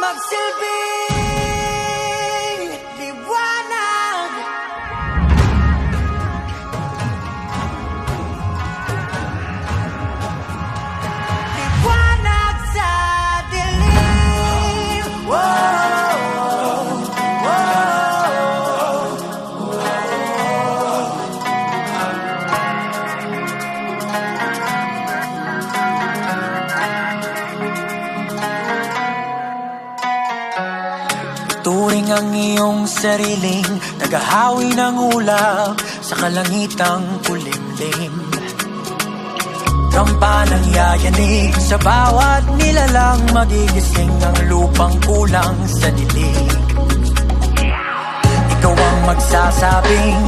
magsilbing liwanag. Liwanag sa dilim. Whoa, turing ang iyong sariling tagahawi ng ulap sa kalangitang kulimlim. Kampanang yayanig sa bawat nilalang, magigising ang lupang kulang sa dilig. Ikaw ang magsasabing